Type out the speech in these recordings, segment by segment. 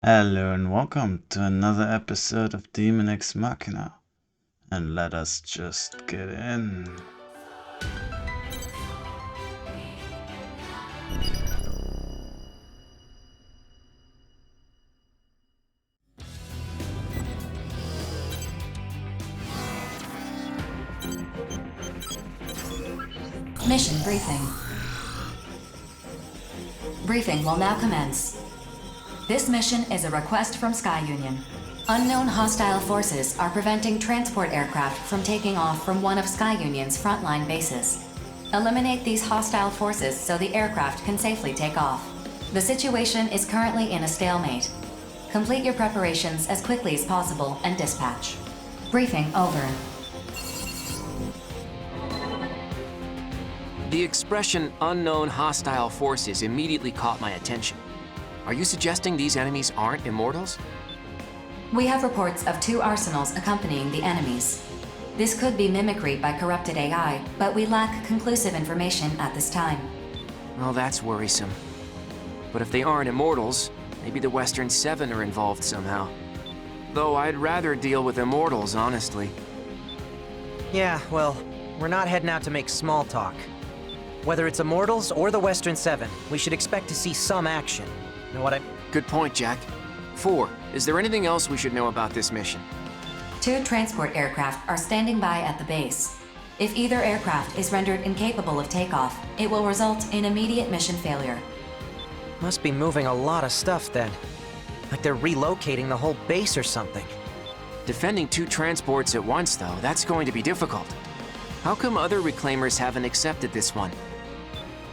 Hello and welcome to another episode of Daemon X Machina. And let us just get in. Mission briefing. Briefing will now commence. This mission is a request from Sky Union. Unknown hostile forces are preventing transport aircraft from taking off from one of Sky Union's frontline bases. Eliminate these hostile forces so the aircraft can safely take off. The situation is currently in a stalemate. Complete your preparations as quickly as possible and dispatch. Briefing over. The expression unknown hostile forces immediately caught my attention. Are you suggesting these enemies aren't immortals? We have reports of 2 arsenals accompanying the enemies. This could be mimicry by corrupted AI, but we lack conclusive information at this time. Well, that's worrisome. But if they aren't immortals, maybe the Western Seven are involved somehow. Though I'd rather deal with immortals, honestly. Yeah, well, we're not heading out to make small talk. Whether it's Immortals or the Western Seven, we should expect to see some action. Know what I... Good point, Jack. 4. Is there anything else we should know about this mission? 2 transport aircraft are standing by at the base. If either aircraft is rendered incapable of takeoff, it will result in immediate mission failure. Must be moving a lot of stuff then. Like they're relocating the whole base or something. Defending 2 transports at once, though, that's going to be difficult. How come other reclaimers haven't accepted this one?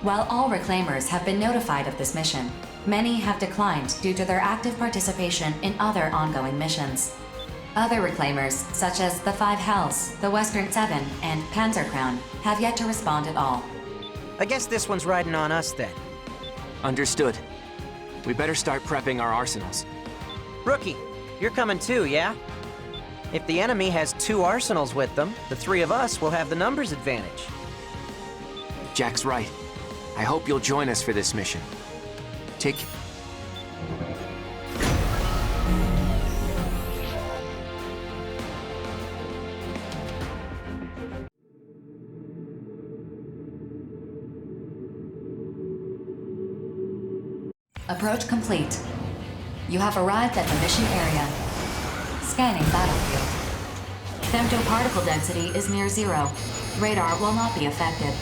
While all reclaimers have been notified of this mission, many have declined due to their active participation in other ongoing missions. Other reclaimers, such as the 5 Hells, the Western Seven, and Panzer Crown, have yet to respond at all. I guess this one's riding on us then. Understood. We better start prepping our arsenals. Rookie, you're coming too, yeah? If the enemy has 2 arsenals with them, the 3 of us will have the numbers advantage. Jack's right. I hope you'll join us for this mission. Take... Approach complete. You have arrived at the mission area. Scanning battlefield. Femtoparticle density is near 0. Radar will not be affected.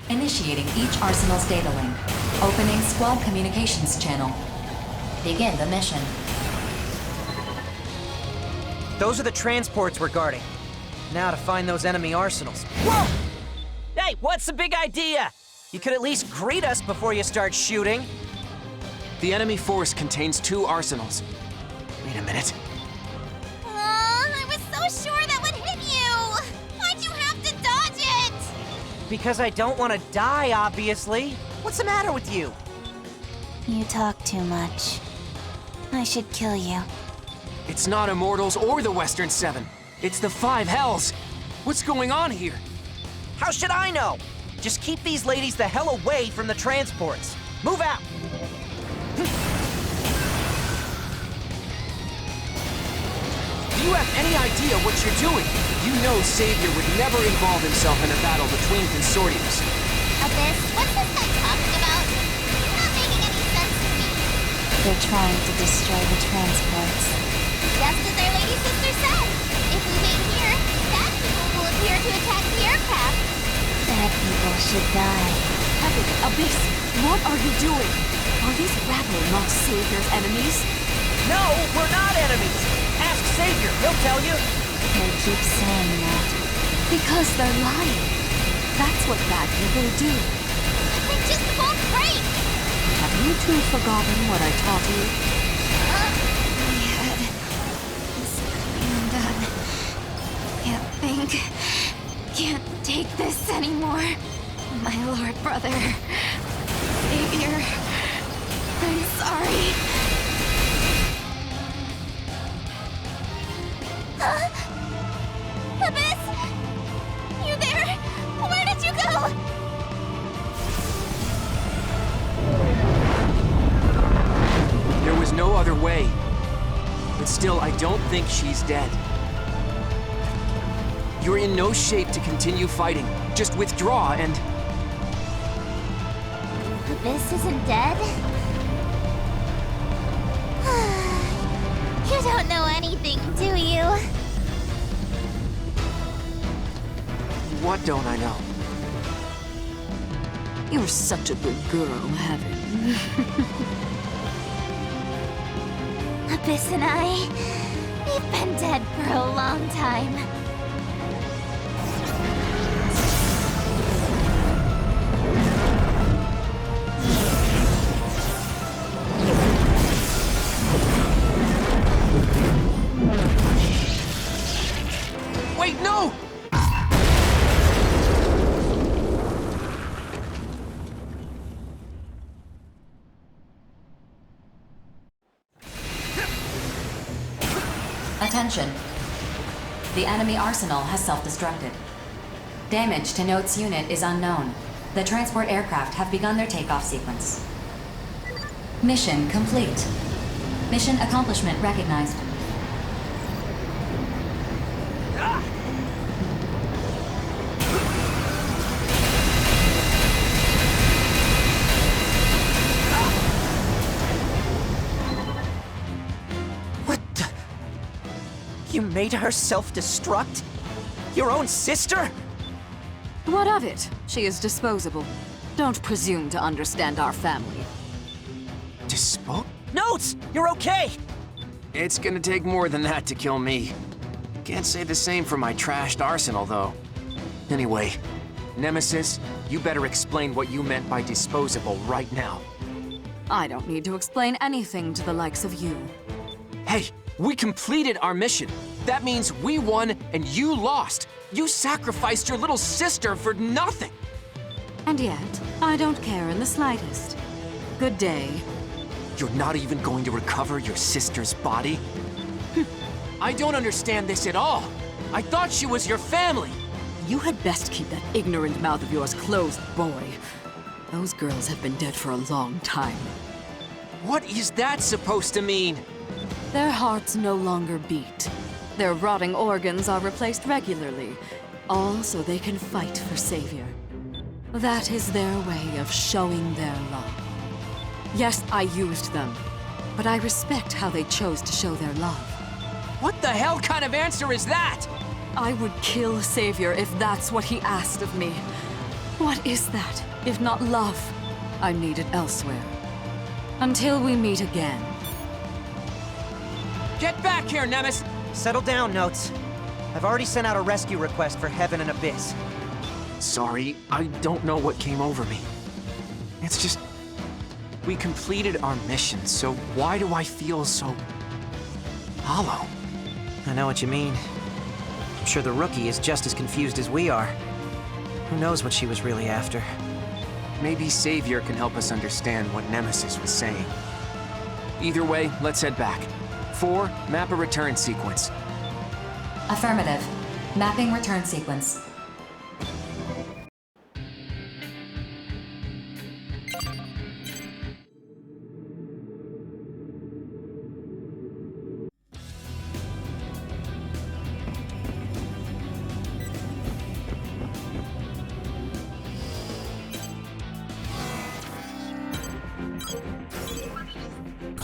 Initiating each arsenal's data link. Opening squad communications channel. Begin the mission. Those are the transports we're guarding. Now to find those enemy arsenals. Whoa! Hey, what's the big idea? You could at least greet us before you start shooting. The enemy force contains 2 arsenals. Wait a minute. I was so sure that would hit you! Why'd you have to dodge it? Because I don't want to die, obviously. What's the matter with you? You talk too much. I should kill you. It's not Immortals or the Western Seven. It's the 5 Hells. What's going on here? How should I know? Just keep these ladies the hell away from the transports. Move out! Do you have any idea what you're doing? You know Savior would never involve himself in a battle between consortiums. Abyss, what's this guy talking about? It's not making any sense to me. They're trying to destroy the transports. Just as our lady sister said. If we wait here, bad people will appear to attack the aircraft. Bad people should die. Epic, Abyss, what are you doing? Are these rabble not Savior's enemies? No, we're not enemies! Ask Savior, he'll tell you. They keep saying that. Because they're lying. That's what bad people do. They just won't break! Have you two forgotten what I taught you? My head is clean done. Can't think. Can't take this anymore. My lord brother. Savior. sorry. Abyss! You there? Where did you go? There was no other way. But still, I don't think she's dead. You're in no shape to continue fighting. Just withdraw and... Abyss isn't dead? You don't know anything, do you? What don't I know? You're such a good girl, Heaven. Abyss and I, we've been dead for a long time. Wait, no! Attention. The enemy arsenal has self-destructed. Damage to Note's unit is unknown. The transport aircraft have begun their takeoff sequence. Mission complete. Mission accomplishment recognized. What the? You made her self-destruct? Your own sister? What of it? She is disposable. Don't presume to understand our family. Notes! You're okay! It's gonna take more than that to kill me. Can't say the same for my trashed arsenal, though. Anyway, Nemesis, you better explain what you meant by disposable right now. I don't need to explain anything to the likes of you. Hey, we completed our mission. That means we won and you lost. You sacrificed your little sister for nothing. And yet, I don't care in the slightest. Good day. You're not even going to recover your sister's body? I don't understand this at all. I thought she was your family. You had best keep that ignorant mouth of yours closed, boy. Those girls have been dead for a long time. What is that supposed to mean? Their hearts no longer beat. Their rotting organs are replaced regularly, all so they can fight for Savior. That is their way of showing their love. Yes, I used them, but I respect how they chose to show their love. What the hell kind of answer is that? I would kill Savior if that's what he asked of me. What is that, if not love? I need it elsewhere. Until we meet again. Get back here, Nemesis! Settle down, Notes. I've already sent out a rescue request for Heaven and Abyss. Sorry, I don't know what came over me. It's just... we completed our mission, so why do I feel so... hollow? I know what you mean. I'm sure the rookie is just as confused as we are. Who knows what she was really after? Maybe Savior can help us understand what Nemesis was saying. Either way, let's head back. 4, map a return sequence. Affirmative. Mapping return sequence.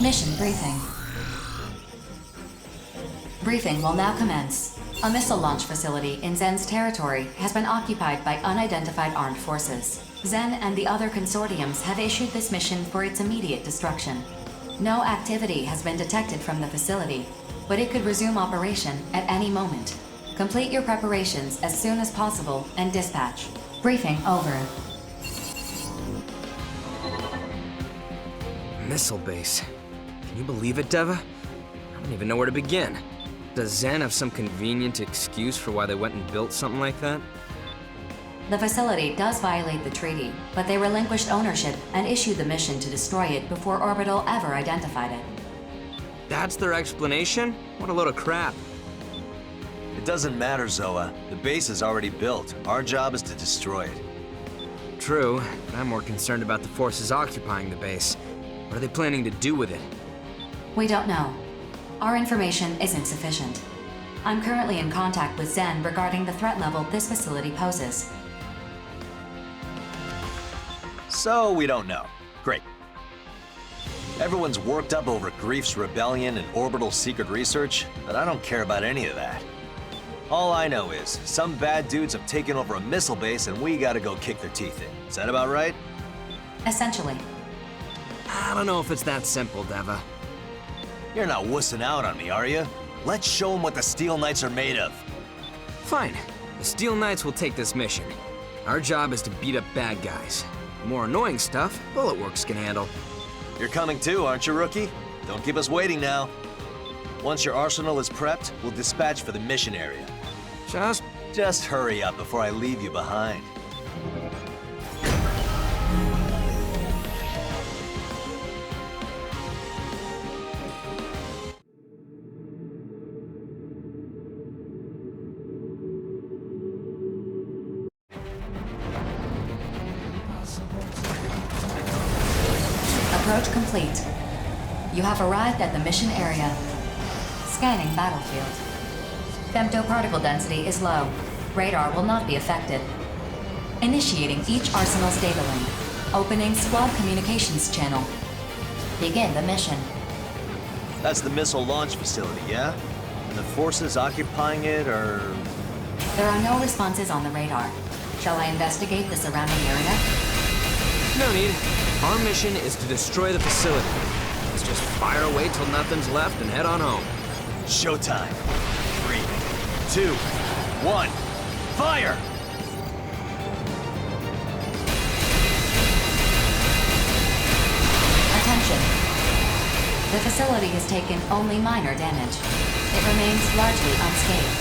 Mission briefing. Briefing will now commence. A missile launch facility in Zen's territory has been occupied by unidentified armed forces. Zen and the other consortiums have issued this mission for its immediate destruction. No activity has been detected from the facility, but it could resume operation at any moment. Complete your preparations as soon as possible and dispatch. Briefing over. Missile base. Can you believe it, Deva? I don't even know where to begin. Does Zen have some convenient excuse for why they went and built something like that? The facility does violate the treaty, but they relinquished ownership and issued the mission to destroy it before Orbital ever identified it. That's their explanation? What a load of crap. It doesn't matter, Zoa. The base is already built. Our job is to destroy it. True, but I'm more concerned about the forces occupying the base. What are they planning to do with it? We don't know. Our information isn't sufficient. I'm currently in contact with Zen regarding the threat level this facility poses. So we don't know. Great. Everyone's worked up over Grief's rebellion and Orbital's secret research, but I don't care about any of that. All I know is, some bad dudes have taken over a missile base and we gotta go kick their teeth in. Is that about right? Essentially. I don't know if it's that simple, Deva. You're not wussing out on me, are you? Let's show them what the Steel Knights are made of. Fine. The Steel Knights will take this mission. Our job is to beat up bad guys. The more annoying stuff, Bulletworks can handle. You're coming too, aren't you, rookie? Don't keep us waiting now. Once your arsenal is prepped, we'll dispatch for the mission area. Just hurry up before I leave you behind. Approach complete. You have arrived at the mission area. Scanning battlefield. Femtoparticle density is low. Radar will not be affected. Initiating each arsenal's data link. Opening squad communications channel. Begin the mission. That's the missile launch facility, yeah? And the forces occupying it are... There are no responses on the radar. Shall I investigate the surrounding area? No need. Our mission is to destroy the facility. Let's just fire away till nothing's left and head on home. Showtime. 3, 2, 1, fire! Attention. The facility has taken only minor damage. It remains largely unscathed.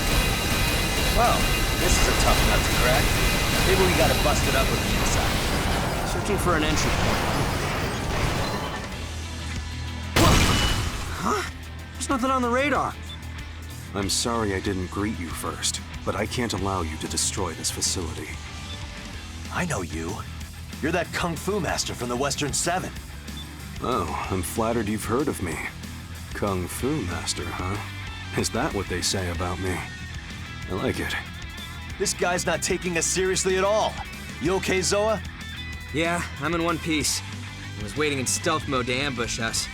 Well, this is a tough nut to crack. Maybe we gotta bust it up with the inside. Searching for an entry point. Huh? There's nothing on the radar. I'm sorry I didn't greet you first, but I can't allow you to destroy this facility. I know you. You're that Kung Fu master from the Western Seven. Oh, I'm flattered you've heard of me. Kung Fu master, huh? Is that what they say about me? I like it. This guy's not taking us seriously at all. You okay, Zoa? Yeah, I'm in one piece. I was waiting in stealth mode to ambush us.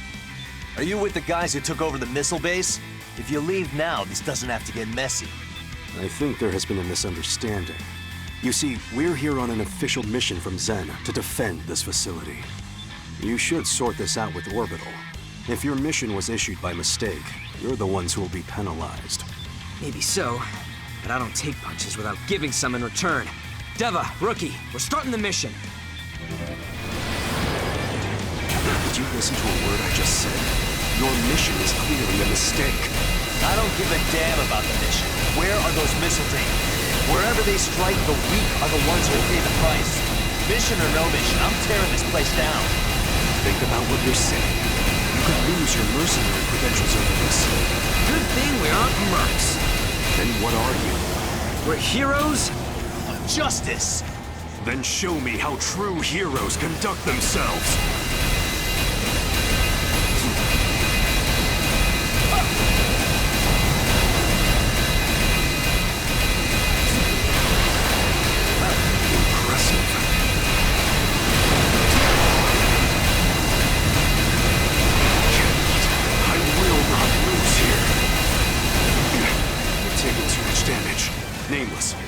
Are you with the guys who took over the missile base? If you leave now, this doesn't have to get messy. I think there has been a misunderstanding. You see, we're here on an official mission from Zen to defend this facility. You should sort this out with Orbital. If your mission was issued by mistake, you're the ones who will be penalized. Maybe so, but I don't take punches without giving some in return. Deva, rookie, we're starting the mission. Did you listen to a word I just said? Your mission is clearly a mistake. I don't give a damn about the mission. Where are those missiles aimed? Wherever they strike, the weak are the ones who will pay the price. Mission or no mission, I'm tearing this place down. Think about what you're saying. You could lose your mercenary credentials over this. Good thing we aren't mercs. Then what are you? We're heroes? Of justice! Then show me how true heroes conduct themselves.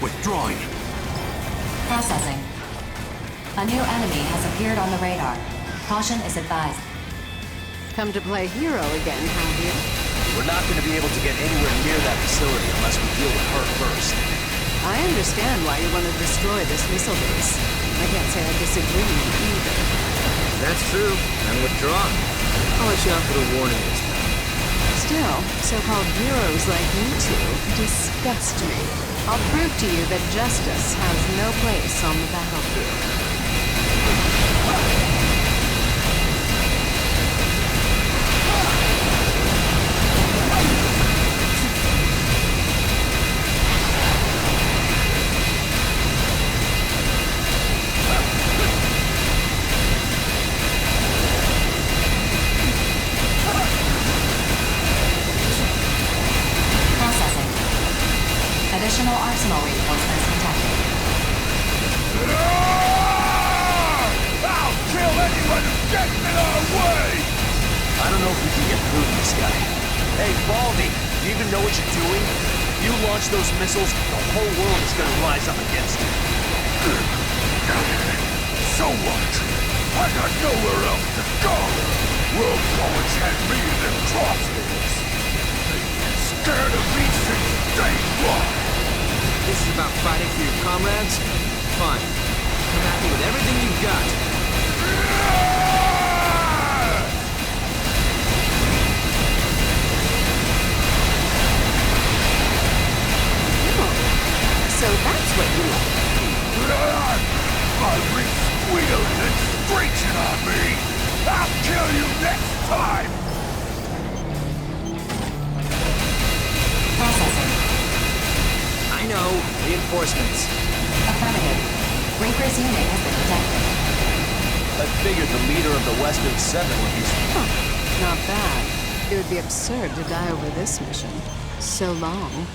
Withdrawing. Processing. A new enemy has appeared on the radar. Caution is advised. Come to play hero again, have you? We're not going to be able to get anywhere near that facility unless we deal with her first. I understand why you want to destroy this missile base. I can't say I disagree either. That's true. I'm withdrawing. I'll let you off with a warning this time. Still, so-called heroes like you two disgust me. I'll prove to you that justice has no place on the battlefield. Processing. Additional arsenal reinforcements detected. I'll kill anyone who gets in our way! I don't know if we can get through to this guy. Hey, Baldy, do you even know what you're doing? If you launch those missiles, the whole world is gonna rise up against you. So what? I got nowhere else to go! World powers had me in their crosshairs. They've been scared of me since day one. This is about fighting for your comrades? Fine. Come at me with everything you've got. So that's what you like. I'll be squealing and screeching on me! I'll kill you next time! Processing. I know. Reinforcements. Affirmative. Reaper's unit has been detected. I figured the leader of the Western Seven would be... Not bad. It would be absurd to die over this mission. So long.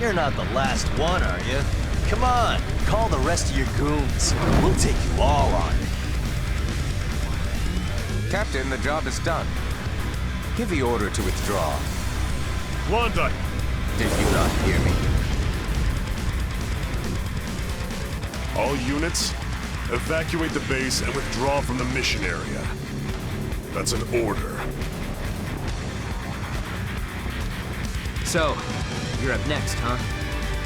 You're not the last one, are you? Come on, call the rest of your goons. We'll take you all on. Captain, the job is done. Give the order to withdraw. London! Did you not hear me? All units, evacuate the base and withdraw from the mission area. That's an order. So, you're up next, huh?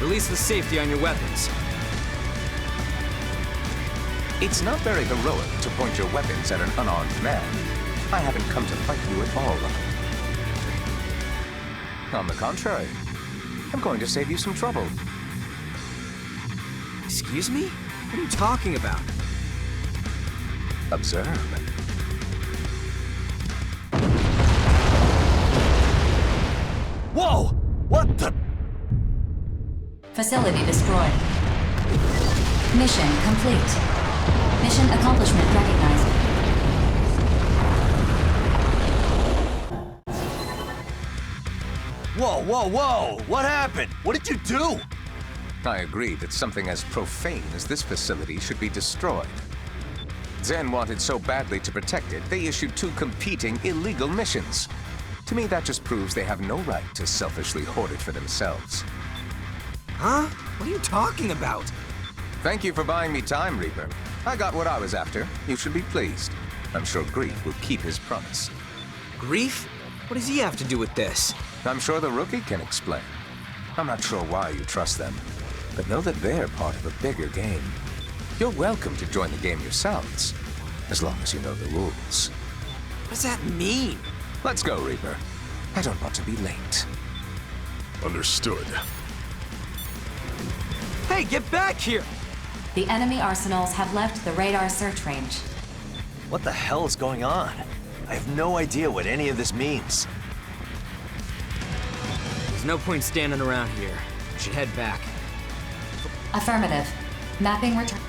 Release the safety on your weapons. It's not very heroic to point your weapons at an unarmed man. I haven't come to fight you at all. On the contrary, I'm going to save you some trouble. Excuse me? What are you talking about? Observe. Whoa! What the... Facility destroyed. Mission complete. Mission accomplishment recognized. Whoa, whoa, whoa! What happened? What did you do? I agree that something as profane as this facility should be destroyed. Zen wanted so badly to protect it, they issued 2 competing illegal missions. To me, that just proves they have no right to selfishly hoard it for themselves. Huh? What are you talking about? Thank you for buying me time, Reaper. I got what I was after. You should be pleased. I'm sure Grief will keep his promise. Grief? What does he have to do with this? I'm sure the rookie can explain. I'm not sure why you trust them, but know that they're part of a bigger game. You're welcome to join the game yourselves, as long as you know the rules. What does that mean? Let's go, Reaper. I don't want to be late. Understood. Hey, get back here! The enemy arsenals have left the radar search range. What the hell is going on? I have no idea what any of this means. There's no point standing around here. We should head back. Affirmative. Mapping return.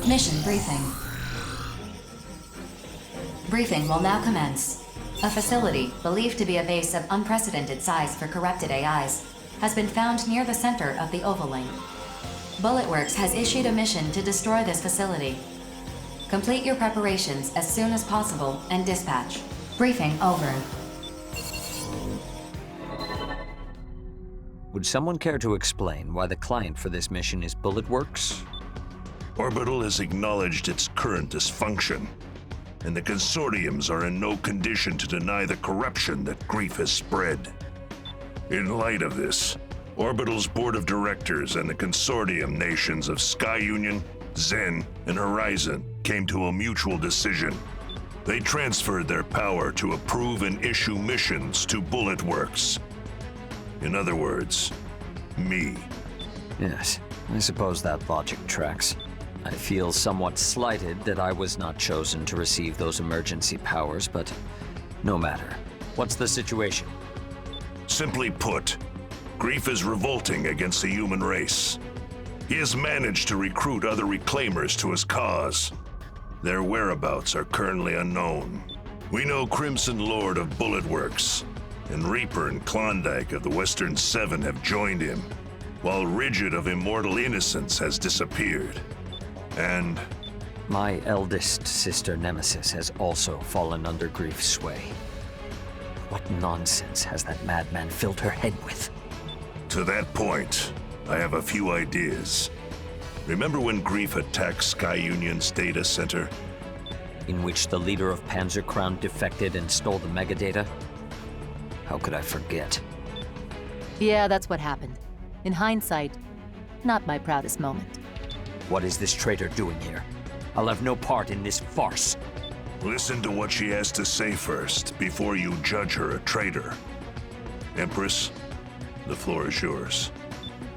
Mission briefing. Briefing will now commence. A facility, believed to be a base of unprecedented size for corrupted AIs, has been found near the center of the Ovalink. Bulletworks has issued a mission to destroy this facility. Complete your preparations as soon as possible and dispatch. Briefing over. Would someone care to explain why the client for this mission is Bulletworks? Orbital has acknowledged its current dysfunction, and the consortiums are in no condition to deny the corruption that Grief has spread. In light of this, Orbital's board of directors and the consortium nations of Sky Union, Zen, and Horizon came to a mutual decision. They transferred their power to approve and issue missions to Bulletworks. In other words, me. Yes, I suppose that logic tracks. I feel somewhat slighted that I was not chosen to receive those emergency powers, but no matter. What's the situation? Simply put, Grief is revolting against the human race. He has managed to recruit other reclaimers to his cause. Their whereabouts are currently unknown. We know Crimson Lord of Bulletworks, and Reaper and Klondike of the Western Seven have joined him, while Rigid of Immortal Innocence has disappeared. And my eldest sister Nemesis has also fallen under Grief's sway. What nonsense has that madman filled her head with? To that point, I have a few ideas. Remember when Grief attacked Sky Union's data center? In which the leader of Panzer Crown defected and stole the megadata? How could I forget? Yeah, that's what happened. In hindsight, not my proudest moment. What is this traitor doing here? I'll have no part in this farce. Listen to what she has to say first, before you judge her a traitor. Empress, the floor is yours.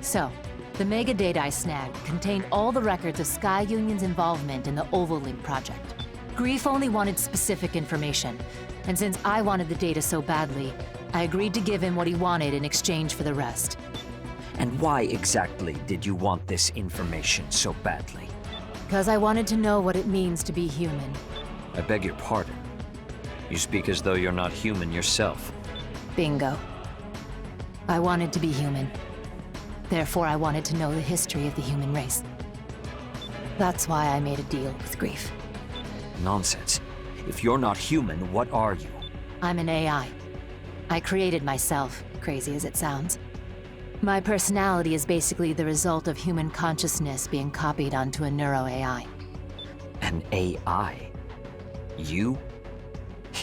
So, the megadata I snagged contained all the records of Sky Union's involvement in the Ovalink project. Grief only wanted specific information, and since I wanted the data so badly, I agreed to give him what he wanted in exchange for the rest. And why exactly did you want this information so badly? Because I wanted to know what it means to be human. I beg your pardon. You speak as though you're not human yourself. Bingo. I wanted to be human. Therefore, I wanted to know the history of the human race. That's why I made a deal with Grief. Nonsense. If you're not human, what are you? I'm an AI. I created myself, crazy as it sounds. My personality is basically the result of human consciousness being copied onto a neuro-AI. An AI? You?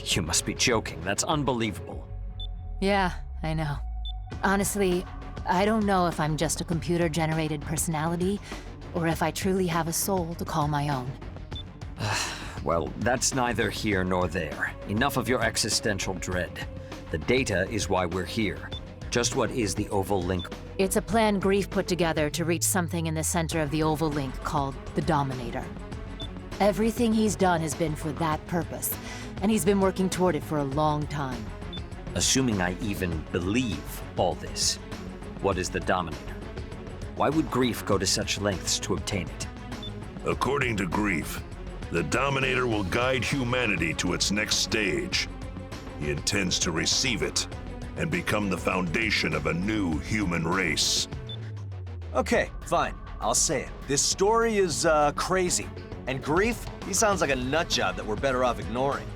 You must be joking. That's unbelievable. Yeah, I know. Honestly, I don't know if I'm just a computer-generated personality, or if I truly have a soul to call my own. Well, that's neither here nor there. Enough of your existential dread. The data is why we're here. Just what is the Ovalink? It's a plan Grief put together to reach something in the center of the Ovalink called the Dominator. Everything he's done has been for that purpose, and he's been working toward it for a long time. Assuming I even believe all this, what is the Dominator? Why would Grief go to such lengths to obtain it? According to Grief, the Dominator will guide humanity to its next stage. He intends to receive it and become the foundation of a new human race. Okay, fine. I'll say it. This story is, crazy. And Grief, he sounds like a nutjob that we're better off ignoring.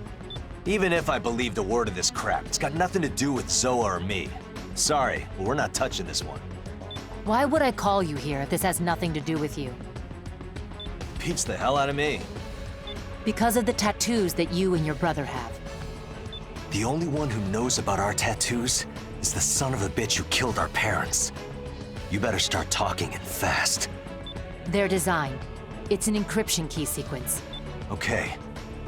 Even if I believed a word of this crap, it's got nothing to do with Zoa or me. Sorry, but we're not touching this one. Why would I call you here if this has nothing to do with you? Beats the hell out of me. Because of the tattoos that you and your brother have. The only one who knows about our tattoos is the son of a bitch who killed our parents. You better start talking and fast. Their design. It's an encryption key sequence. Okay.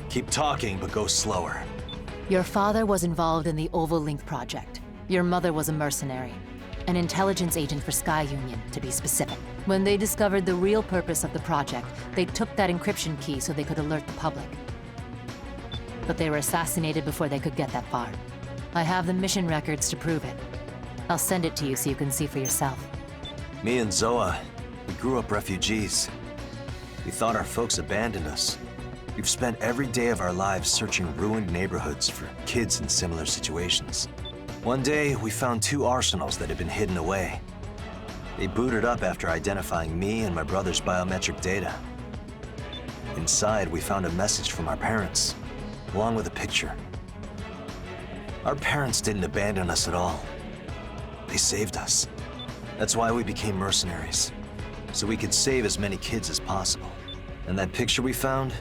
Keep talking, but go slower. Your father was involved in the Ovalink project. Your mother was a mercenary. An intelligence agent for Sky Union, to be specific. When they discovered the real purpose of the project, they took that encryption key so they could alert the public. But they were assassinated before they could get that far. I have the mission records to prove it. I'll send it to you so you can see for yourself. Me and Zoa, we grew up refugees. We thought our folks abandoned us. We've spent every day of our lives searching ruined neighborhoods for kids in similar situations. One day, we found 2 arsenals that had been hidden away. They booted up after identifying me and my brother's biometric data. Inside, we found a message from our parents, along with a picture. Our parents didn't abandon us at all. They saved us. That's why we became mercenaries, so we could save as many kids as possible. And that picture we found,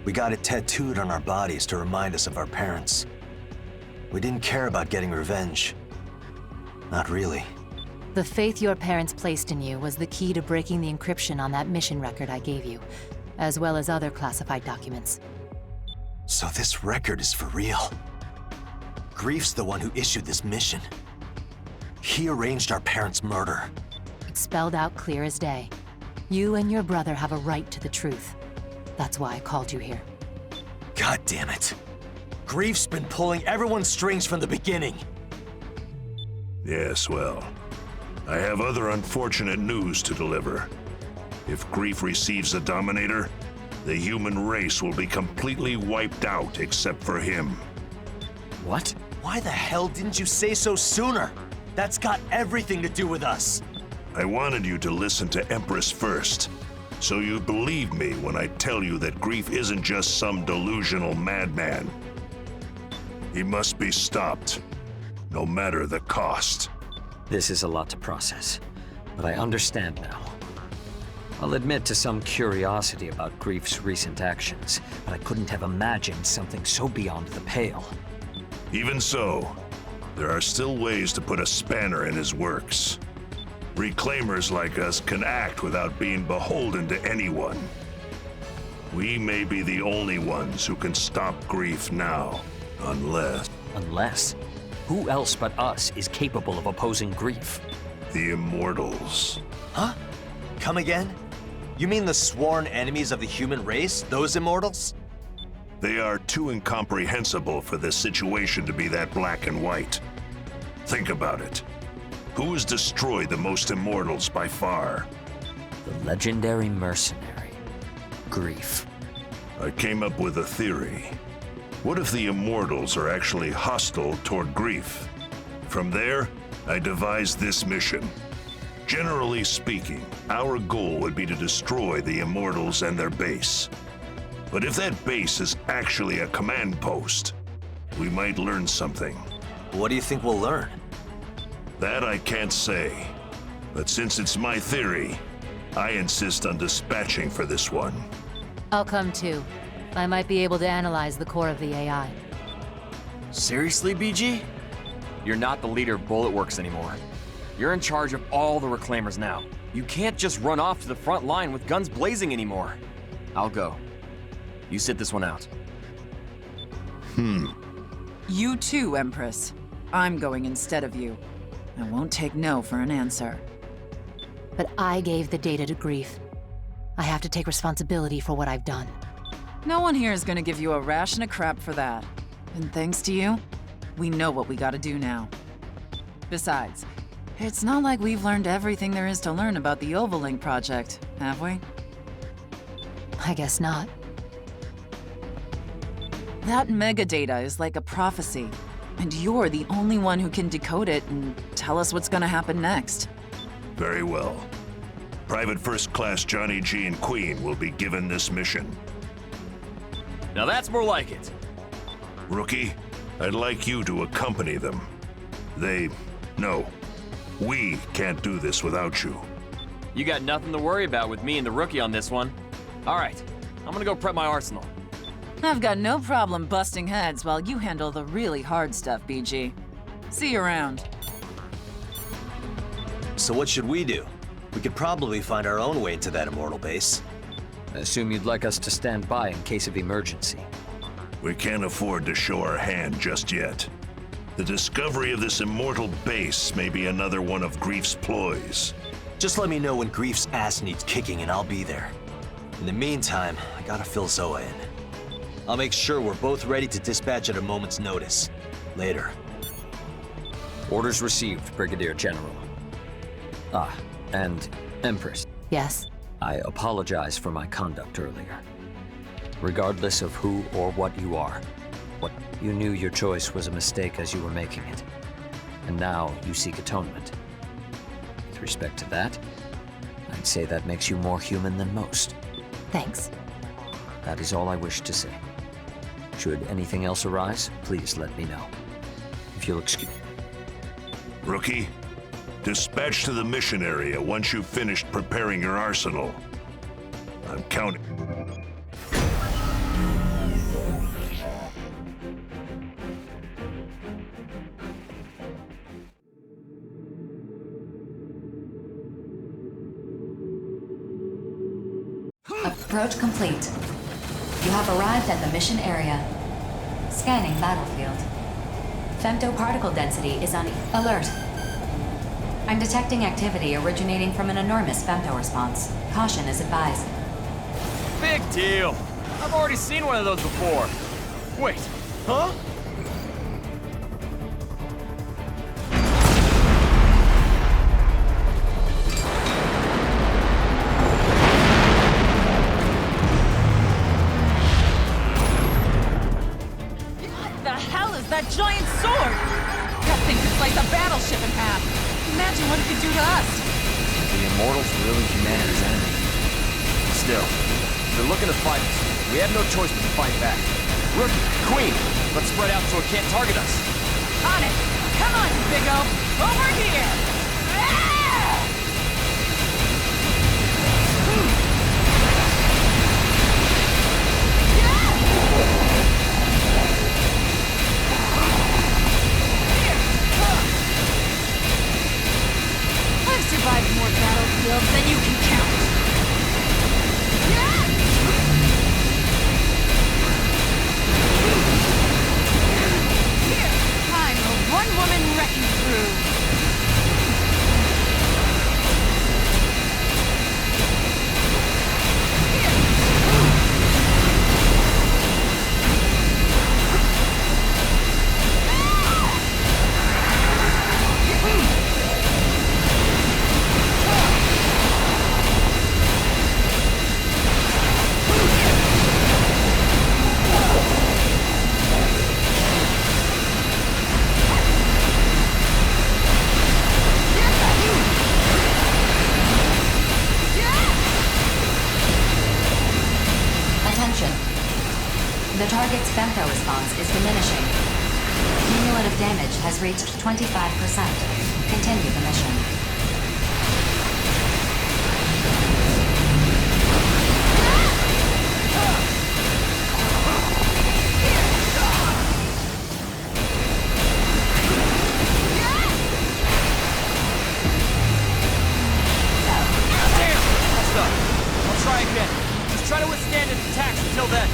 we got it tattooed on our bodies to remind us of our parents. We didn't care about getting revenge. Not really. The faith your parents placed in you was the key to breaking the encryption on that mission record I gave you, as well as other classified documents. So this record is for real. Grief's the one who issued this mission. He arranged our parents' murder. It's spelled out clear as day. You and your brother have a right to the truth. That's why I called you here. God damn it. Grief's been pulling everyone's strings from the beginning. Yes, well, I have other unfortunate news to deliver. If Grief receives the Dominator, the human race will be completely wiped out except for him. What? Why the hell didn't you say so sooner? That's got everything to do with us. I wanted you to listen to Empress first, so you believe me when I tell you that Grief isn't just some delusional madman. He must be stopped, no matter the cost. This is a lot to process, but I understand now. I'll admit to some curiosity about Grief's recent actions, but I couldn't have imagined something so beyond the pale. Even so, there are still ways to put a spanner in his works. Reclaimers like us can act without being beholden to anyone. We may be the only ones who can stop Grief now, unless... Unless? Who else but us is capable of opposing Grief? The Immortals. Huh? Come again? You mean the sworn enemies of the human race, those Immortals? They are too incomprehensible for this situation to be that black and white. Think about it. Who has destroyed the most Immortals by far? The legendary mercenary, Grief. I came up with a theory. What if the Immortals are actually hostile toward Grief? From there, I devised this mission. Generally speaking, our goal would be to destroy the Immortals and their base. But if that base is actually a command post, we might learn something. What do you think we'll learn? That I can't say. But since it's my theory, I insist on dispatching for this one. I'll come too. I might be able to analyze the core of the AI. Seriously, BG? You're not the leader of Bulletworks anymore. You're in charge of all the Reclaimers now. You can't just run off to the front line with guns blazing anymore. I'll go. You sit this one out. You too, Empress. I'm going instead of you. I won't take no for an answer. But I gave the data to Grief. I have to take responsibility for what I've done. No one here is gonna give you a ration of crap for that. And thanks to you, we know what we gotta do now. Besides, it's not like we've learned everything there is to learn about the Ovalink project, have we? I guess not. That megadata is like a prophecy, and you're the only one who can decode it and tell us what's gonna happen next. Very well. Private First Class Johnny G and Queen will be given this mission. Now that's more like it. Rookie, I'd like you to accompany them. We can't do this without you. You got nothing to worry about with me and the Rookie on this one. All right, I'm gonna go prep my arsenal. I've got no problem busting heads while you handle the really hard stuff, BG. See you around. So what should we do? We could probably find our own way into that Immortal base. I assume you'd like us to stand by in case of emergency. We can't afford to show our hand just yet. The discovery of this Immortal base may be another one of Grief's ploys. Just let me know when Grief's ass needs kicking and I'll be there. In the meantime, I gotta fill Zoa in. I'll make sure we're both ready to dispatch at a moment's notice. Later. Orders received, Brigadier General. And Empress. Yes? I apologize for my conduct earlier. Regardless of who or what you are, you knew your choice was a mistake as you were making it. And now you seek atonement. With respect to that, I'd say that makes you more human than most. Thanks. That is all I wish to say. Should anything else arise, please let me know. If you'll excuse... Rookie, dispatch to the mission area once you've finished preparing your arsenal. I'm counting. Approach complete. You have arrived at the mission area. Scanning battlefield. Femtoparticle density is on alert. I'm detecting activity originating from an enormous femto response. Caution is advised. Big deal. I've already seen one of those before. Wait, huh? That giant sword! That thing could slice a battleship in half. Imagine what it could do to us. The Immortals really humanity's enemy. Still, if they're looking to fight us, we have no choice but to fight back. Rookie, Queen, let's spread out so it can't target us. On it! Come on, you big O! Over here! Survived more battlefields than you can count. Here, I'm a one-woman wrecking crew. The target's femto response is diminishing. Cumulative damage has reached 25%. Continue the mission. Damn! Messed up. I'll try again. Just try to withstand its attacks until then.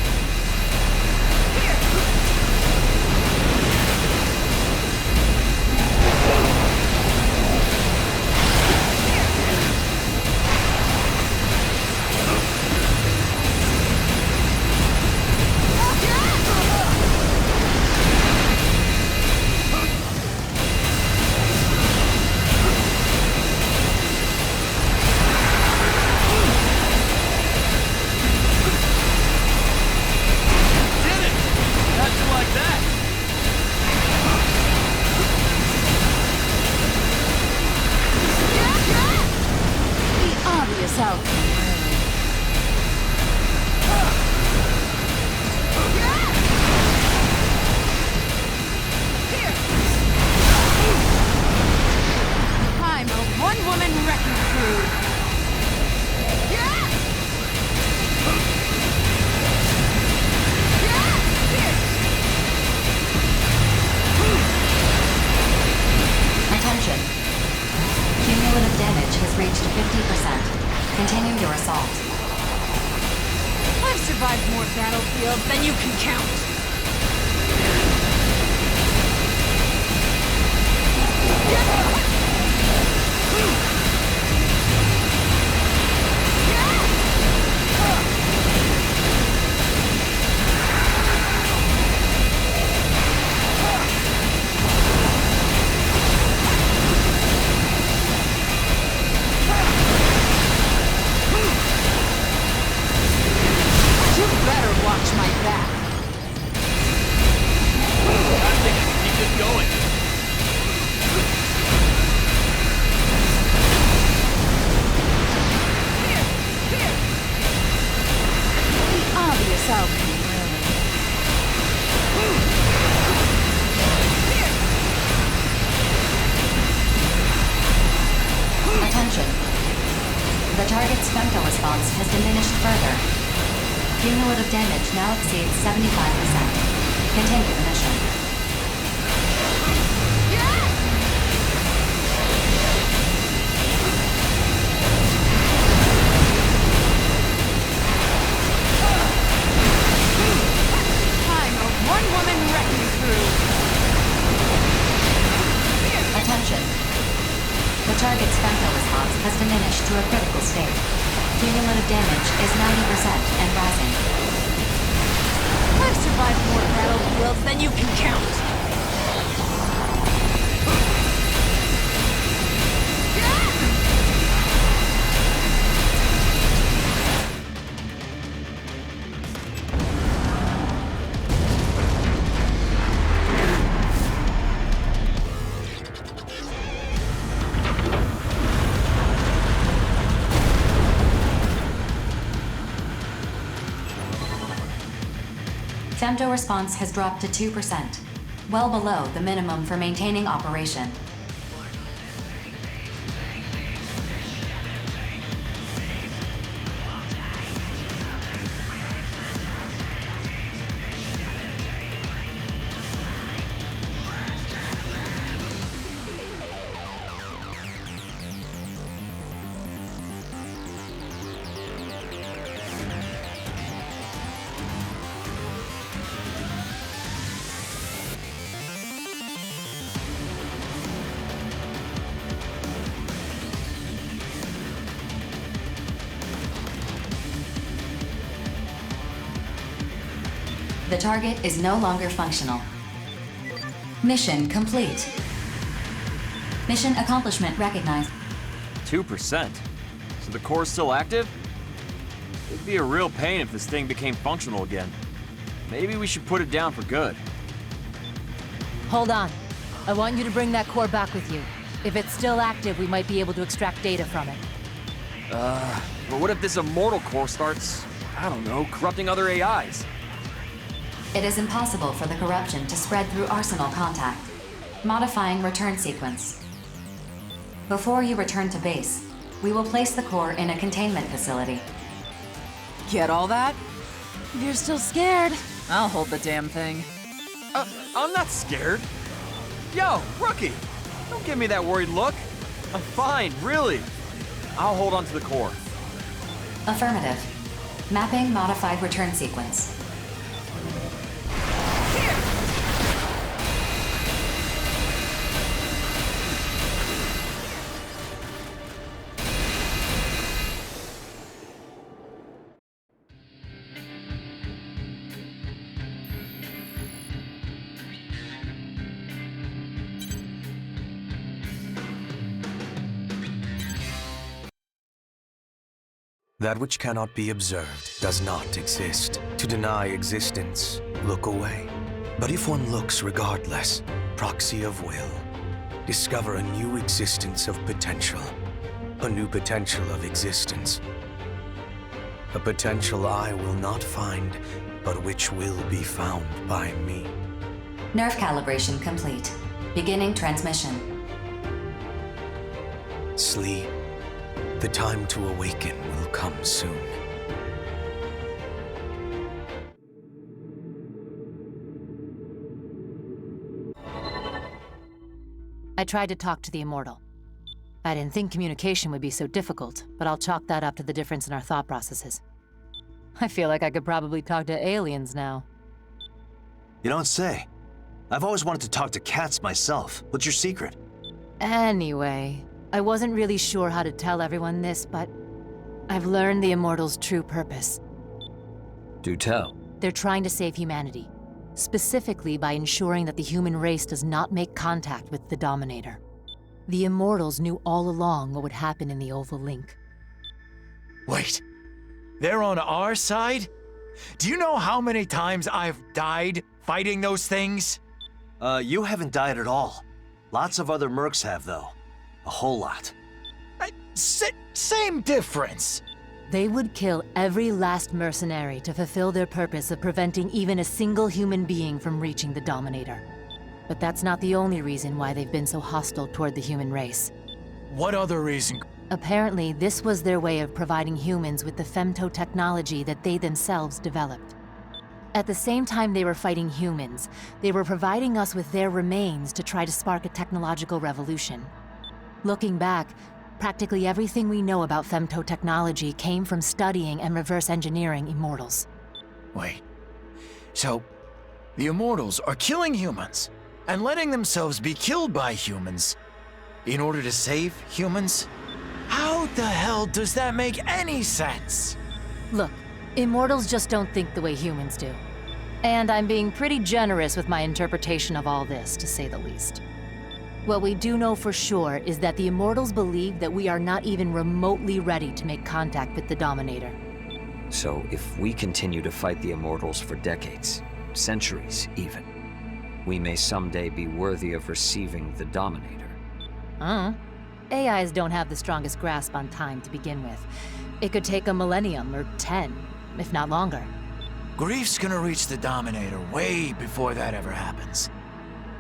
Continue your assault. I've survived more battlefields than you can count. works out, really. Attention. The target's femto response has diminished further. Cumulative damage now exceeds 75%. Continue the mission. I'm a one-woman wrecking crew. Attention. The target's femto response has diminished to a critical state. Cumulative damage is 90% and rising. I've survived more battlefields than you can count. Femto response has dropped to 2%, well below the minimum for maintaining operation. The target is no longer functional. Mission complete. Mission accomplishment recognized. 2%? So the core's still active? It'd be a real pain if this thing became functional again. Maybe we should put it down for good. Hold on. I want you to bring that core back with you. If it's still active, we might be able to extract data from it. But what if this immortal core starts, I don't know, corrupting other AIs? It is impossible for the corruption to spread through Arsenal contact. Modifying return sequence. Before you return to base, we will place the core in a containment facility. Get all that? You're still scared. I'll hold the damn thing. I'm not scared. Yo, rookie! Don't give me that worried look. I'm fine, really. I'll hold on to the core. Affirmative. Mapping modified return sequence. That which cannot be observed does not exist. To deny existence, look away. But if one looks regardless, proxy of will, discover a new existence of potential. A new potential of existence. A potential I will not find, but which will be found by me. Nerve calibration complete. Beginning transmission. Sleep. The time to awaken will come soon. I tried to talk to the Immortal. I didn't think communication would be so difficult, but I'll chalk that up to the difference in our thought processes. I feel like I could probably talk to aliens now. You don't say. I've always wanted to talk to cats myself. What's your secret? Anyway, I wasn't really sure how to tell everyone this, but I've learned the Immortal's true purpose. Do tell. They're trying to save humanity, specifically by ensuring that the human race does not make contact with the Dominator. The Immortals knew all along what would happen in the Oval Link. Wait, they're on our side? Do you know how many times I've died fighting those things? You haven't died at all. Lots of other mercs have, though. A whole lot. Same difference. They would kill every last mercenary to fulfill their purpose of preventing even a single human being from reaching the Dominator. But that's not the only reason why they've been so hostile toward the human race. What other reason? Apparently, this was their way of providing humans with the femto technology that they themselves developed. At the same time they were fighting humans, they were providing us with their remains to try to spark a technological revolution. Looking back, practically everything we know about femto technology came from studying and reverse engineering immortals. Wait. So, the immortals are killing humans and letting themselves be killed by humans in order to save humans? How the hell does that make any sense? Look, immortals just don't think the way humans do. And I'm being pretty generous with my interpretation of all this, to say the least. What we do know for sure is that the immortals believe that we are not even remotely ready to make contact with the Dominator. So if we continue to fight the immortals for decades, centuries even, we may someday be worthy of receiving the Dominator. AIs don't have the strongest grasp on time to begin with. It could take a millennium or 10, if not longer. Grief's gonna reach the Dominator way before that ever happens.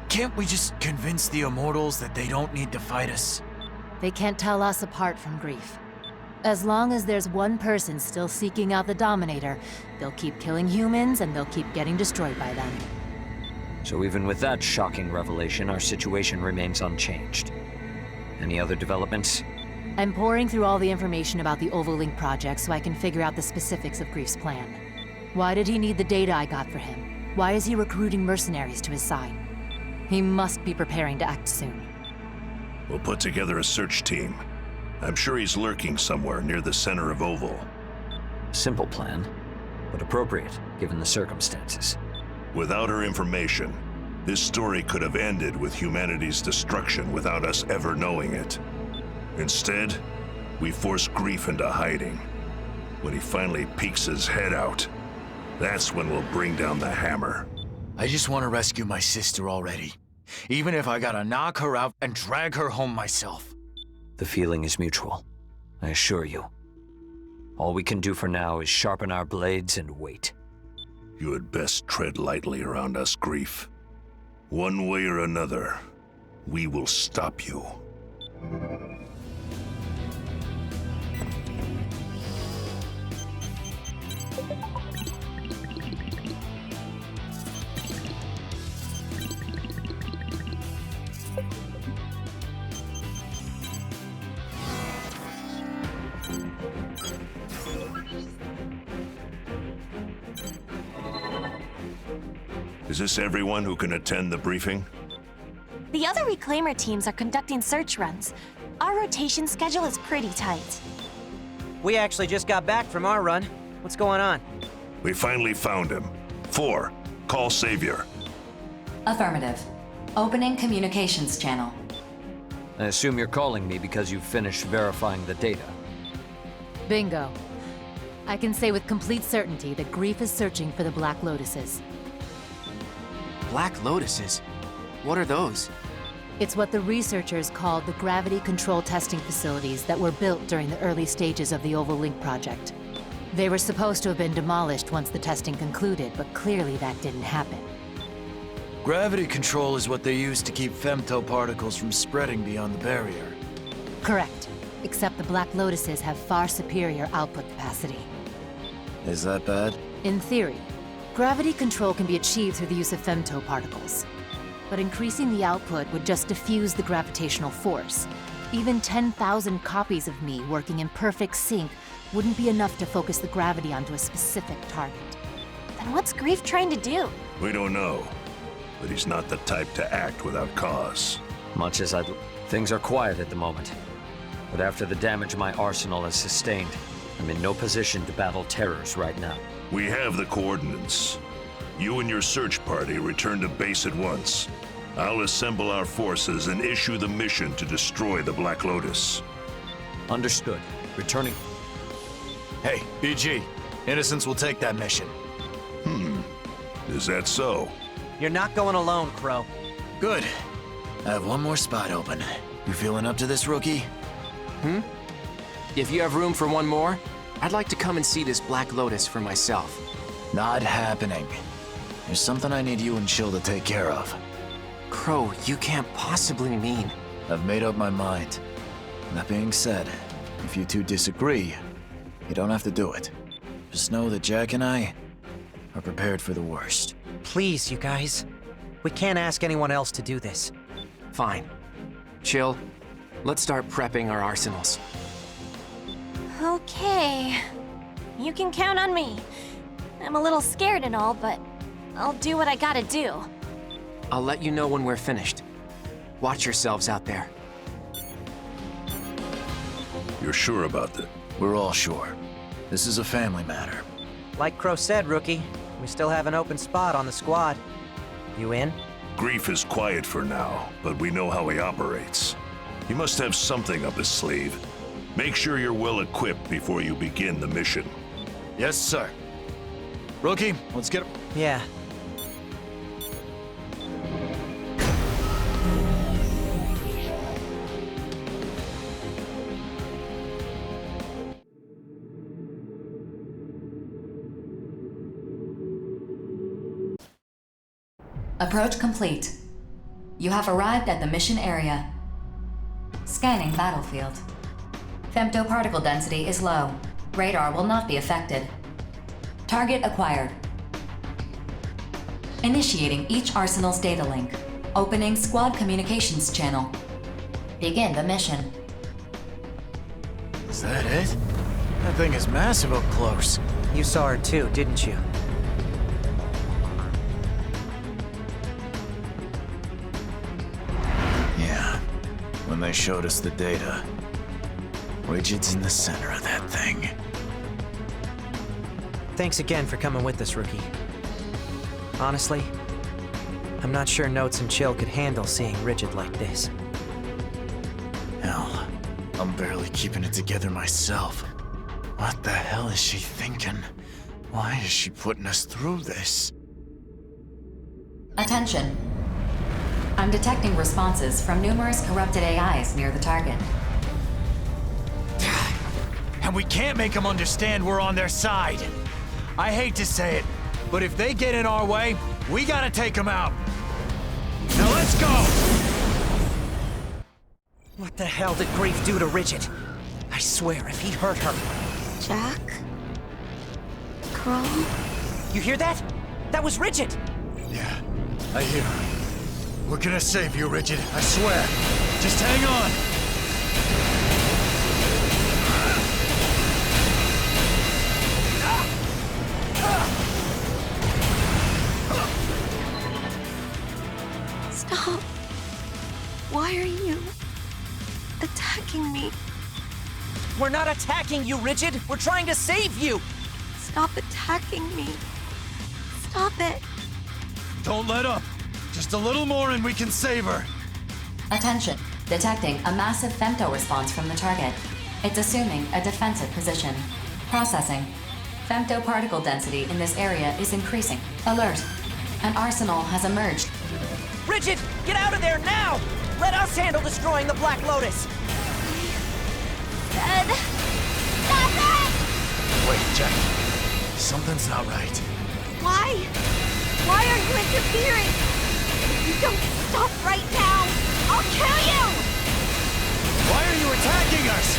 Can't we just convince the immortals that they don't need to fight us? They can't tell us apart from Grief. As long as there's one person still seeking out the Dominator, they'll keep killing humans and they'll keep getting destroyed by them. So even with that shocking revelation, our situation remains unchanged. Any other developments? I'm pouring through all the information about the Ovalink project so I can figure out the specifics of Grief's plan. Why did he need the data I got for him? Why is he recruiting mercenaries to his side? He must be preparing to act soon. We'll put together a search team. I'm sure he's lurking somewhere near the center of Oval. Simple plan, but appropriate given the circumstances. Without her information, this story could have ended with humanity's destruction without us ever knowing it. Instead, we force Grief into hiding. When he finally peeks his head out, that's when we'll bring down the hammer. I just want to rescue my sister already. Even if I gotta knock her out and drag her home myself. The feeling is mutual, I assure you. All we can do for now is sharpen our blades and wait. You had best tread lightly around us, Grief. One way or another, we will stop you. Is this everyone who can attend the briefing? The other Reclaimer teams are conducting search runs. Our rotation schedule is pretty tight. We actually just got back from our run. What's going on? We finally found him. 4, call Savior. Affirmative. Opening communications channel. I assume you're calling me because you've finished verifying the data. Bingo. I can say with complete certainty that Grief is searching for the Black Lotuses. Black Lotuses? What are those? It's what the researchers called the gravity control testing facilities that were built during the early stages of the Ovalink project. They were supposed to have been demolished once the testing concluded, but clearly that didn't happen. Gravity control is what they use to keep femto particles from spreading beyond the barrier. Correct. Except the Black Lotuses have far superior output capacity. Is that bad? In theory, gravity control can be achieved through the use of femto particles. But increasing the output would just diffuse the gravitational force. Even 10,000 copies of me working in perfect sync wouldn't be enough to focus the gravity onto a specific target. Then what's Grief trying to do? We don't know, but he's not the type to act without cause. Much as things are quiet at the moment. But after the damage my arsenal has sustained, I'm in no position to battle terrors right now. We have the coordinates. You and your search party return to base at once. I'll assemble our forces and issue the mission to destroy the Black Lotus. Understood. Returning. Hey, BG. Innocents will take that mission. Is that so? You're not going alone, Crow. Good. I have one more spot open. You feeling up to this, rookie? If you have room for one more, I'd like to come and see this Black Lotus for myself. Not happening. There's something I need you and Chill to take care of. Crow, you can't possibly mean... I've made up my mind. That being said, if you two disagree, you don't have to do it. Just know that Jack and I are prepared for the worst. Please, you guys. We can't ask anyone else to do this. Fine. Chill. Let's start prepping our arsenals. Okay. You can count on me. I'm a little scared and all, but I'll do what I gotta do. I'll let you know when we're finished. Watch yourselves out there. You're sure about that? We're all sure. This is a family matter. Like Crow said, Rookie, we still have an open spot on the squad. You in? Grief is quiet for now, but we know how he operates. He must have something up his sleeve. Make sure you're well equipped before you begin the mission. Yes, sir. Rookie, let's get... Yeah. Approach complete. You have arrived at the mission area. Scanning battlefield. Femtoparticle density is low. Radar will not be affected. Target acquired. Initiating each arsenal's data link. Opening squad communications channel. Begin the mission. Is that it? That thing is massive up close. You saw her too, didn't you? Yeah. When they showed us the data. Widget's in the center of that thing. Thanks again for coming with us, Rookie. Honestly, I'm not sure Notes and Chill could handle seeing Rigid like this. Hell, I'm barely keeping it together myself. What the hell is she thinking? Why is she putting us through this? Attention. I'm detecting responses from numerous corrupted AIs near the target. And we can't make them understand we're on their side. I hate to say it, but if they get in our way, we gotta take them out. Now let's go! What the hell did Grief do to Rigid? I swear, if he hurt her... Jack? Crow? You hear that? That was Rigid! Yeah, I hear her. We're gonna save you, Rigid, I swear. Just hang on. Stop. Why are you attacking me? We're not attacking you, Rigid! We're trying to save you! Stop attacking me. Stop it. Don't let up. Just a little more and we can save her. Attention. Detecting a massive femto response from the target. It's assuming a defensive position. Processing. Femtoparticle density in this area is increasing. Alert. An arsenal has emerged. Rigid, get out of there now! Let us handle destroying the Black Lotus! Stop it! Wait, Jack. Something's not right. Why? Why are you interfering? If you don't stop right now, I'll kill you! Why are you attacking us?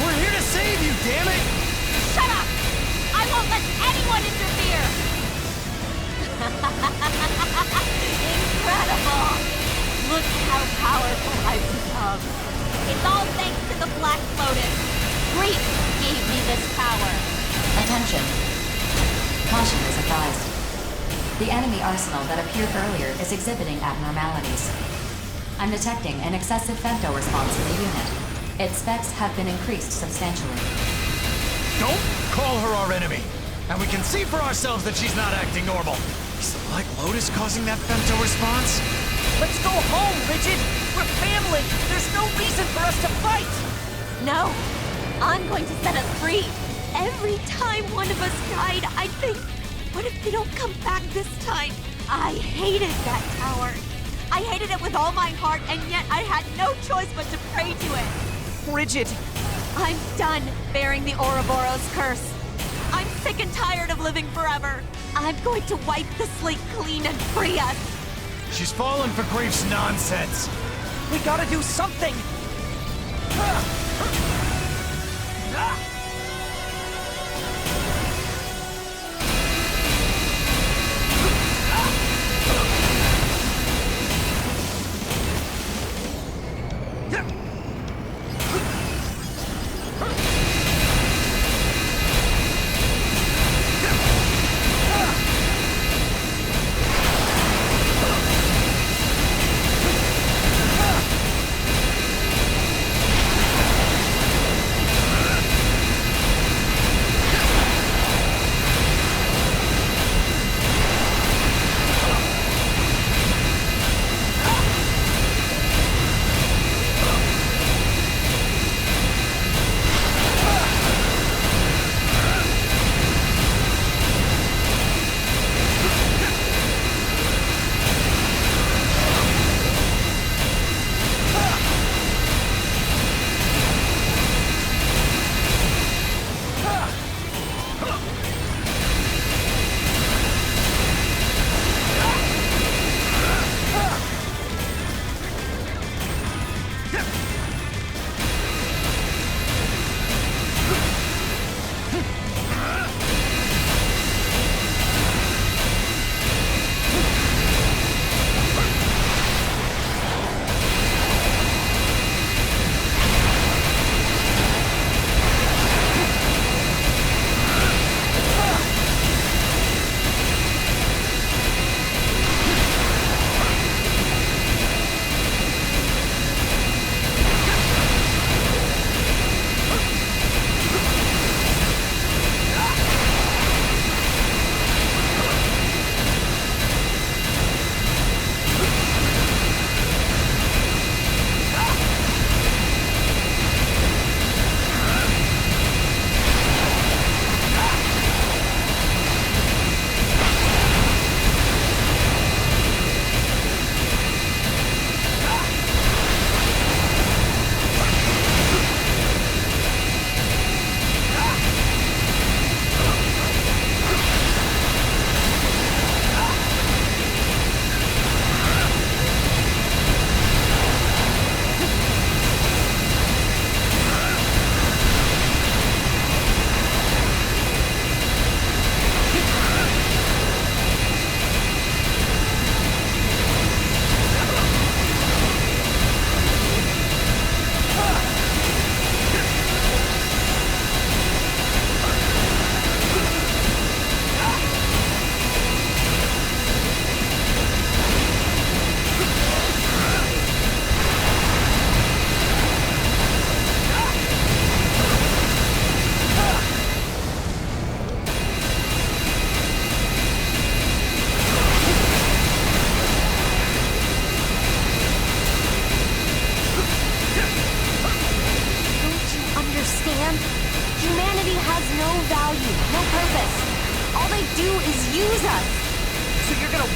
We're here to save you, damn it! Shut up! I won't let anyone interfere! Incredible! Look how powerful I've become. It's all thanks to the Black Lotus. Grief gave me this power. Attention. Caution is advised. The enemy arsenal that appeared earlier is exhibiting abnormalities. I'm detecting an excessive femto response in the unit. Its specs have been increased substantially. Don't call her our enemy! And we can see for ourselves that she's not acting normal. Is the Black Lotus causing that femto response? Let's go home, Rigid! We're family! There's no reason for us to fight! No! I'm going to set us free! Every time one of us died, I'd think, what if they don't come back this time? I hated that tower. I hated it with all my heart, and yet I had no choice but to pray to it. Rigid, I'm done bearing the Ouroboros curse. I'm sick and tired of living forever. I'm going to wipe the slate clean and free us. She's fallen for Grief's nonsense. We gotta do something!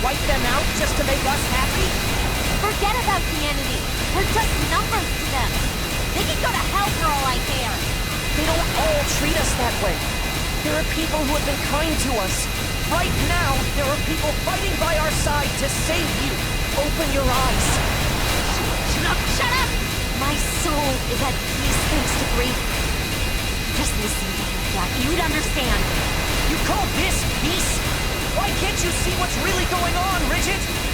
wipe them out just to make us happy? Forget about humanity. We're just numbers to them. They can go to hell for all I care. They don't all treat us that way. There are people who have been kind to us. Right now, there are people fighting by our side to save you. Open your eyes. Shut up! My soul is at peace thanks to grief. Just listen to me, Jack. You'd understand. You call this peace? Why can't you see what's really going on, Ridget?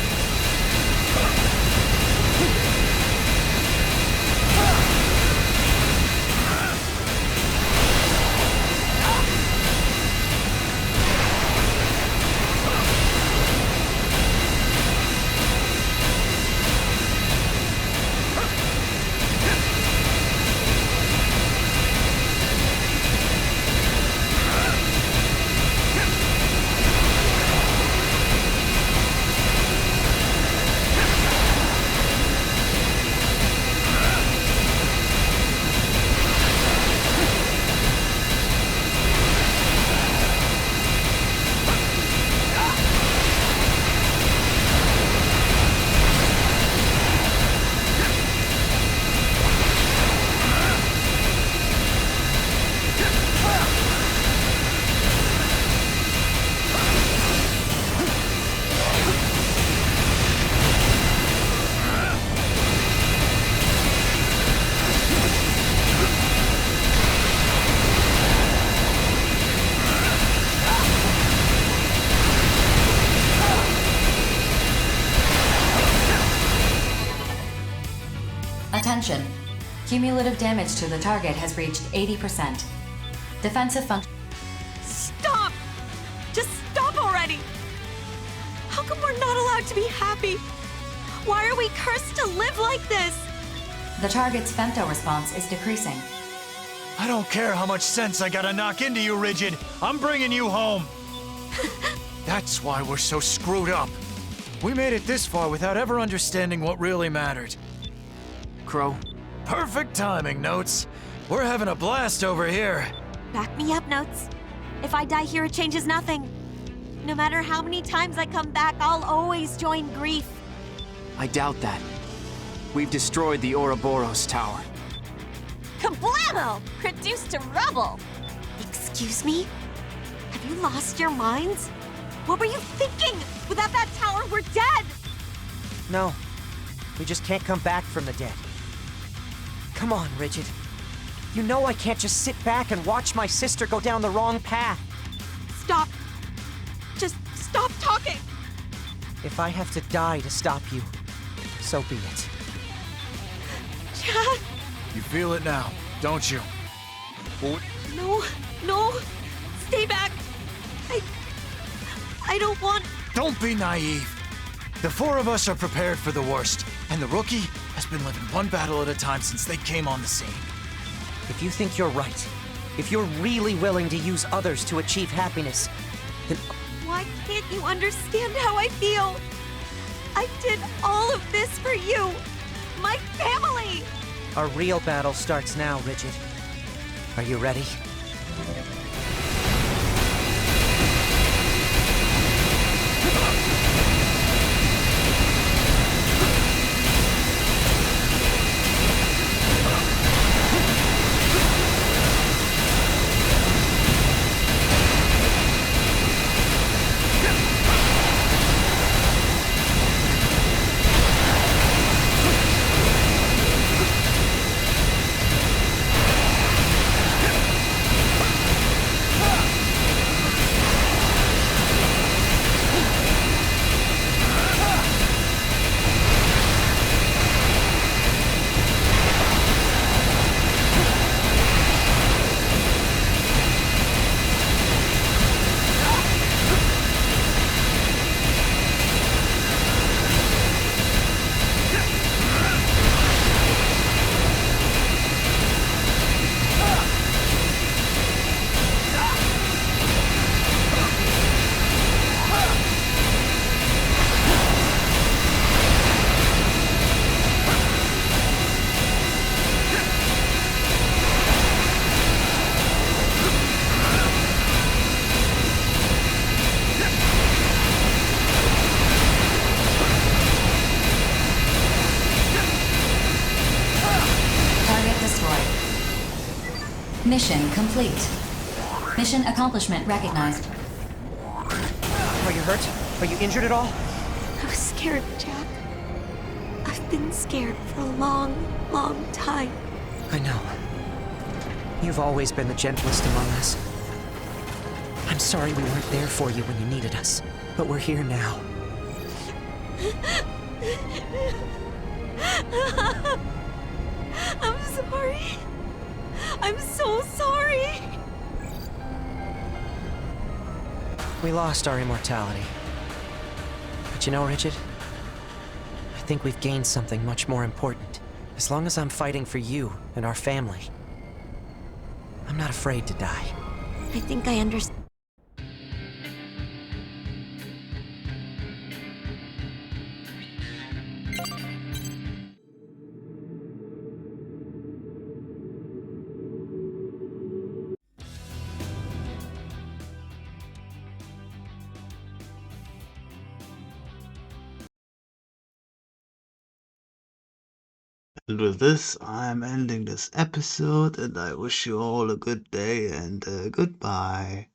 Cumulative damage to the target has reached 80%. Defensive function. Stop! Just stop already! How come we're not allowed to be happy? Why are we cursed to live like this? The target's femto response is decreasing. I don't care how much sense I gotta knock into you, Rigid. I'm bringing you home. That's why we're so screwed up. We made it this far without ever understanding what really mattered. Crow. Perfect timing, Notes. We're having a blast over here. Back me up, Notes. If I die here, it changes nothing. No matter how many times I come back, I'll always join Grief. I doubt that. We've destroyed the Ouroboros Tower. Kablamo! Reduced to rubble! Excuse me? Have you lost your minds? What were you thinking? Without that tower, we're dead! No. We just can't come back from the dead. Come on, Rigid. You know I can't just sit back and watch my sister go down the wrong path. Stop. Just stop talking! If I have to die to stop you, so be it. Chad! You feel it now, don't you? No, no! Stay back! I don't want... Don't be naive. The four of us are prepared for the worst, and the rookie has been living one battle at a time since they came on the scene. If you think you're right, if you're really willing to use others to achieve happiness, then... Why can't you understand how I feel? I did all of this for you! My family! Our real battle starts now, Rigid. Are you ready? Mission complete. Mission accomplishment recognized. Are you hurt? Are you injured at all? I was scared, Jack. I've been scared for a long, long time. I know. You've always been the gentlest among us. I'm sorry we weren't there for you when you needed us, but we're here now. I'm sorry. I'm so sorry. We lost our immortality. But you know, Rigid? I think we've gained something much more important. As long as I'm fighting for you and our family, I'm not afraid to die. I think I understand. And with this, I'm ending this episode, and I wish you all a good day and goodbye.